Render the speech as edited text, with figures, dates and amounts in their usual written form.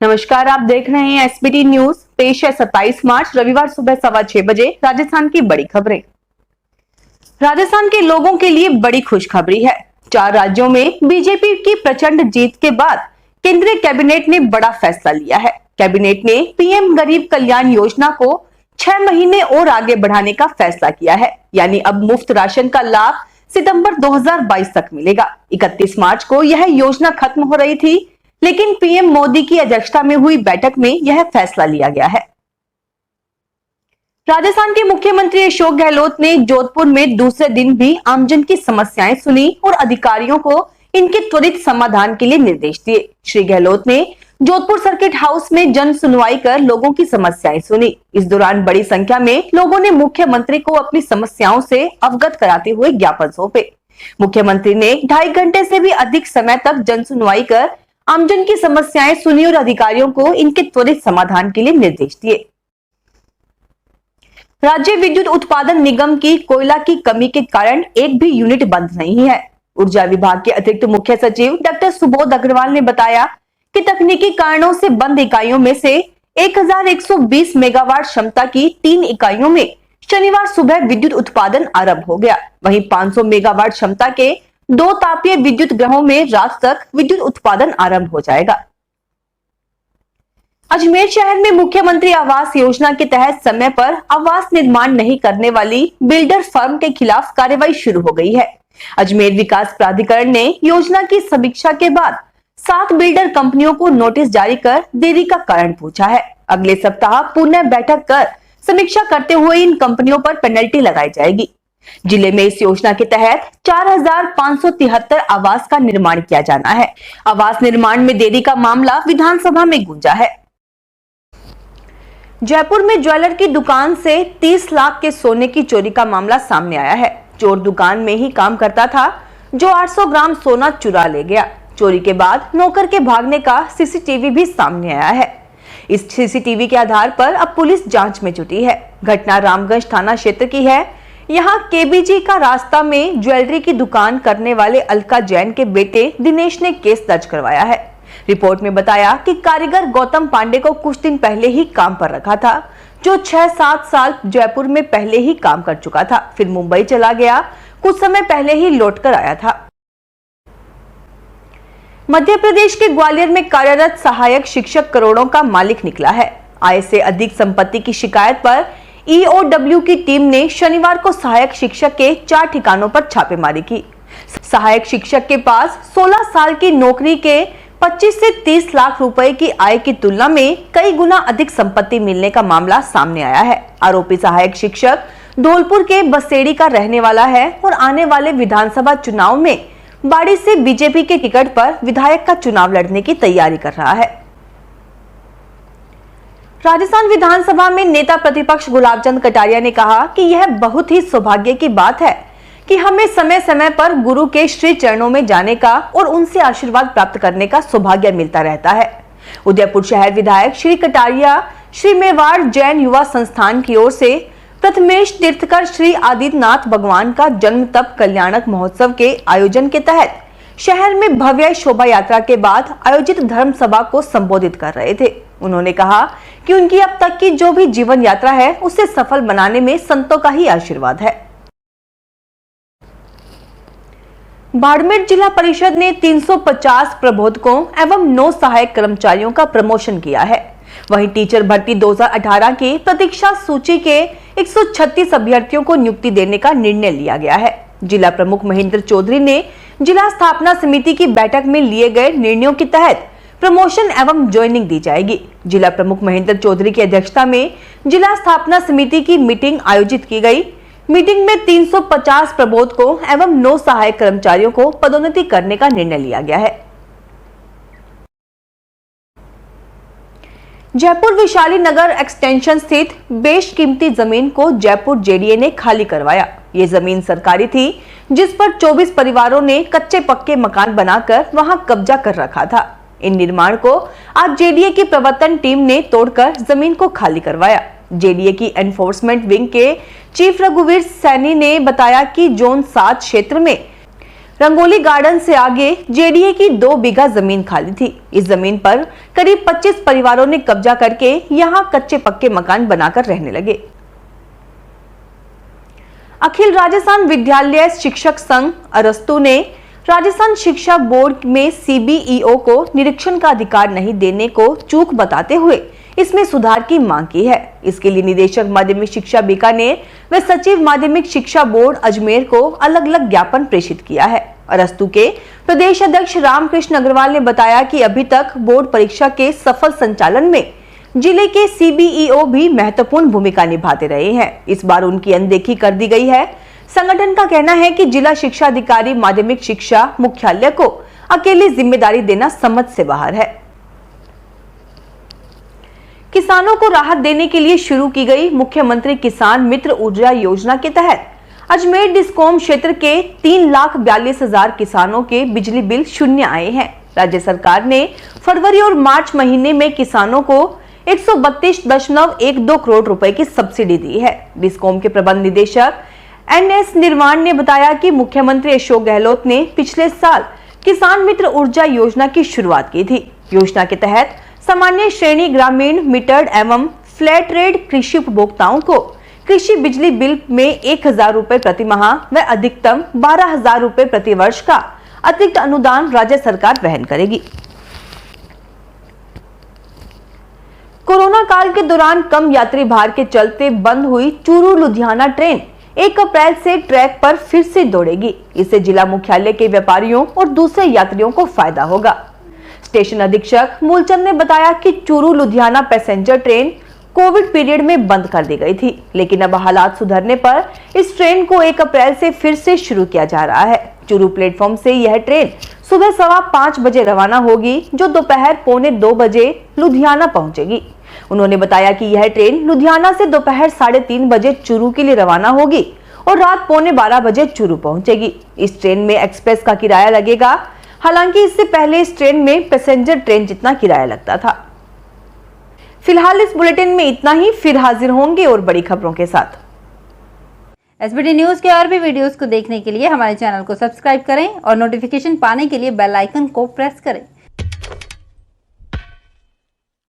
नमस्कार, आप देख रहे हैं एसबीटी न्यूज। पेश है 27 मार्च रविवार सुबह 6:15 बजे राजस्थान की बड़ी खबरें। राजस्थान के लोगों के लिए बड़ी खुशखबरी है। 4 राज्यों में बीजेपी की प्रचंड जीत के बाद केंद्रीय कैबिनेट ने बड़ा फैसला लिया है। कैबिनेट ने पीएम गरीब कल्याण योजना को 6 महीने और आगे बढ़ाने का फैसला किया है। यानी अब मुफ्त राशन का लाभ सितंबर 2022 तक मिलेगा। 31 मार्च को यह योजना खत्म हो रही थी, लेकिन पीएम मोदी की अध्यक्षता में हुई बैठक में यह फैसला लिया गया है। राजस्थान के मुख्यमंत्री अशोक गहलोत ने जोधपुर में दूसरे दिन भी आमजन की समस्याएं सुनी और अधिकारियों को इनके त्वरित समाधान के लिए निर्देश दिए। श्री गहलोत ने जोधपुर सर्किट हाउस में जन सुनवाई कर लोगों की समस्याएं सुनी। इस दौरान बड़ी संख्या में लोगों ने मुख्यमंत्री को अपनी समस्याओं से अवगत कराते हुए ज्ञापन सौंपे। मुख्यमंत्री ने 2.5 घंटे से भी अधिक समय तक जन सुनवाई कर आमजन की समस्याएं सुनी और अधिकारियों को इनके त्वरित समाधान के लिए निर्देश दिए। राज्य विद्युत उत्पादन निगम की कोयला की कमी के कारण एक भी यूनिट बंद नहीं है। ऊर्जा विभाग के अतिरिक्त मुख्य सचिव डॉक्टर सुबोध अग्रवाल ने बताया कि तकनीकी कारणों से बंद इकाइयों में से 1120 मेगावाट क्षमता की 3 इकाइयों में शनिवार सुबह विद्युत उत्पादन आरंभ हो गया। वहीं 500 मेगावाट क्षमता के 2 तापीय विद्युत ग्रहों में रात तक विद्युत उत्पादन आरंभ हो जाएगा। अजमेर शहर में मुख्यमंत्री आवास योजना के तहत समय पर आवास निर्माण नहीं करने वाली बिल्डर फर्म के खिलाफ कार्रवाई शुरू हो गई है। अजमेर विकास प्राधिकरण ने योजना की समीक्षा के बाद 7 बिल्डर कंपनियों को नोटिस जारी कर देरी का कारण पूछा है। अगले सप्ताह पुनः बैठक कर समीक्षा करते हुए इन कंपनियों पर पेनल्टी लगाई जाएगी। जिले में इस योजना के तहत 4573 आवास का निर्माण किया जाना है। आवास निर्माण में देरी का मामला विधानसभा में गूंजा है। जयपुर में ज्वेलर की दुकान से 30 लाख के सोने की चोरी का मामला सामने आया है। चोर दुकान में ही काम करता था, जो 800 ग्राम सोना चुरा ले गया। चोरी के बाद नौकर के भागने का सीसीटीवी भी सामने आया है। इस सीसीटीवी के आधार पर अब पुलिस जांच में जुटी है। घटना रामगंज थाना क्षेत्र की है। यहाँ केबीजी का रास्ता में ज्वेलरी की दुकान करने वाले अलका जैन के बेटे दिनेश ने केस दर्ज करवाया है। रिपोर्ट में बताया कि कारीगर गौतम पांडे को कुछ दिन पहले ही काम पर रखा था, जो 6-7 साल जयपुर में पहले ही काम कर चुका था। फिर मुंबई चला गया, कुछ समय पहले ही लौट कर आया था। मध्य प्रदेश के ग्वालियर में कार्यरत सहायक शिक्षक करोड़ों का मालिक निकला है। आय से अधिक संपत्ति की शिकायत पर ईओडब्ल्यू की टीम ने शनिवार को सहायक शिक्षक के 4 ठिकानों पर छापेमारी की। सहायक शिक्षक के पास 16 साल की नौकरी के 25 से 30 लाख रुपए की आय की तुलना में कई गुना अधिक संपत्ति मिलने का मामला सामने आया है। आरोपी सहायक शिक्षक धौलपुर के बसेड़ी का रहने वाला है और आने वाले विधानसभा चुनाव में बाड़ी से बीजेपी के टिकट पर विधायक का चुनाव लड़ने की तैयारी कर रहा है। राजस्थान विधानसभा में नेता प्रतिपक्ष गुलाबचंद कटारिया ने कहा कि यह बहुत ही सौभाग्य की बात है कि हमें समय समय पर गुरु के श्री चरणों में जाने का और उनसे आशीर्वाद प्राप्त करने का सौभाग्य मिलता रहता है। उदयपुर शहर विधायक श्री कटारिया श्री मेवाड़ जैन युवा संस्थान की ओर से प्रथमेश तीर्थकर श्री आदित्यनाथ भगवान का जन्म तप कल्याणक महोत्सव के आयोजन के तहत शहर में भव्य शोभा यात्रा के बाद आयोजित धर्म सभा को संबोधित कर रहे थे। उन्होंने कहा कि उनकी अब तक की जो भी जीवन यात्रा है, उसे सफल बनाने में संतों का ही आशीर्वाद है। बाड़मेर जिला परिषद ने 350 प्रबोधकों एवं 9 सहायक कर्मचारियों का प्रमोशन किया है। वहीं टीचर भर्ती 2018 की प्रतीक्षा सूची के 136 अभ्यर्थियों को नियुक्ति देने का निर्णय लिया गया है। जिला प्रमुख महेंद्र चौधरी ने जिला स्थापना समिति की बैठक में लिए गए निर्णयों के तहत प्रमोशन एवं ज्वाइनिंग दी जाएगी। जिला प्रमुख महेंद्र चौधरी की अध्यक्षता में जिला स्थापना समिति की मीटिंग आयोजित की गई। मीटिंग में 350 प्रबोधकों एवं 9 सहायक कर्मचारियों को पदोन्नति करने का निर्णय लिया गया है। जयपुर विशाली नगर एक्सटेंशन स्थित बेशकीमती जमीन को जयपुर जेडीए ने खाली करवाया। ये जमीन सरकारी थी, जिस पर 24 परिवारों ने कच्चे पक्के मकान बनाकर वहां कब्जा कर रखा था। इन निर्माण को आज जेडीए की प्रवर्तन टीम ने तोड़कर जमीन को खाली करवाया। जेडीए की एनफोर्समेंट विंग के चीफ रघुवीर सैनी ने बताया कि जोन 7 क्षेत्र में रंगोली गार्डन से आगे जेडीए की 2 बीघा जमीन खाली थी। इस जमीन पर करीब 25 परिवारों ने कब्जा करके यहां कच्चे पक्के मकान बनाकर रहने लगे। अखिल राजस्थान विद्यालय शिक्षक संघ अरस्तु ने राजस्थान शिक्षा बोर्ड में सीबीईओ को निरीक्षण का अधिकार नहीं देने को चूक बताते हुए इसमें सुधार की मांग की है। इसके लिए निदेशक माध्यमिक शिक्षा बीकानेर व सचिव माध्यमिक शिक्षा बोर्ड अजमेर को अलग अलग ज्ञापन प्रेषित किया है। अरस्तु के प्रदेश अध्यक्ष रामकृष्ण अग्रवाल ने बताया कि अभी तक बोर्ड परीक्षा के सफल संचालन में जिले के सीबीईओ भी महत्वपूर्ण भूमिका निभाते रहे हैं। इस बार उनकी अनदेखी कर दी गई है। संगठन का कहना है कि जिला शिक्षा अधिकारी माध्यमिक शिक्षा मुख्यालय को अकेली जिम्मेदारी देना समझ से बाहर है। किसानों को राहत देने के लिए शुरू की गई मुख्यमंत्री किसान मित्र ऊर्जा योजना के तहत अजमेर डिस्कॉम क्षेत्र के 3,42,000 किसानों के बिजली बिल शून्य आए हैं। राज्य सरकार ने फरवरी और मार्च महीने में किसानों को 132.12 करोड़ रुपए की सब्सिडी दी है। डिस्कॉम के प्रबंध निदेशक NS निर्माण ने बताया कि मुख्यमंत्री अशोक गहलोत ने पिछले साल किसान मित्र ऊर्जा योजना की शुरुआत की थी। योजना के तहत सामान्य श्रेणी ग्रामीण मीटर्ड एवं फ्लैट रेट कृषि उपभोक्ताओं को कृषि बिजली बिल में 1,000 रुपए प्रति माह व अधिकतम 12,000 रुपए प्रति वर्ष का अतिरिक्त अनुदान राज्य सरकार वहन करेगी। कोरोना काल के दौरान कम यात्री भार के चलते बंद हुई चूरू लुधियाना ट्रेन 1 अप्रैल से ट्रैक पर फिर से दौड़ेगी। इससे जिला मुख्यालय के व्यापारियों और दूसरे यात्रियों को फायदा होगा। स्टेशन अधीक्षक मूलचंद ने बताया कि Churu Ludhiana passenger train Covid period में बंद कर दी गई थी, लेकिन अब हालात सुधरने पर इस ट्रेन को 1 अप्रैल से फिर से शुरू किया जा रहा है। चूरू प्लेटफॉर्म से यह ट्रेन सुबह 5:15 बजे रवाना होगी, जो दोपहर 1:45 बजे लुधियाना पहुंचेगी। उन्होंने बताया कि यह ट्रेन लुधियाना से दोपहर 3:30 बजे चूरू के लिए रवाना होगी और रात 11:15 बजे चूरू पहुंचेगी। इस ट्रेन में एक्सप्रेस का किराया लगेगा। हालांकि इससे पहले इस ट्रेन में पैसेंजर ट्रेन जितना किराया लगता था। फिलहाल इस बुलेटिन में इतना ही, फिर हाजिर होंगे और बड़ी खबरों के साथ। एसबीटी न्यूज के और भी वीडियोस को देखने के लिए हमारे चैनल को सब्सक्राइब करें और नोटिफिकेशन पाने के लिए बेल आइकन को प्रेस करें।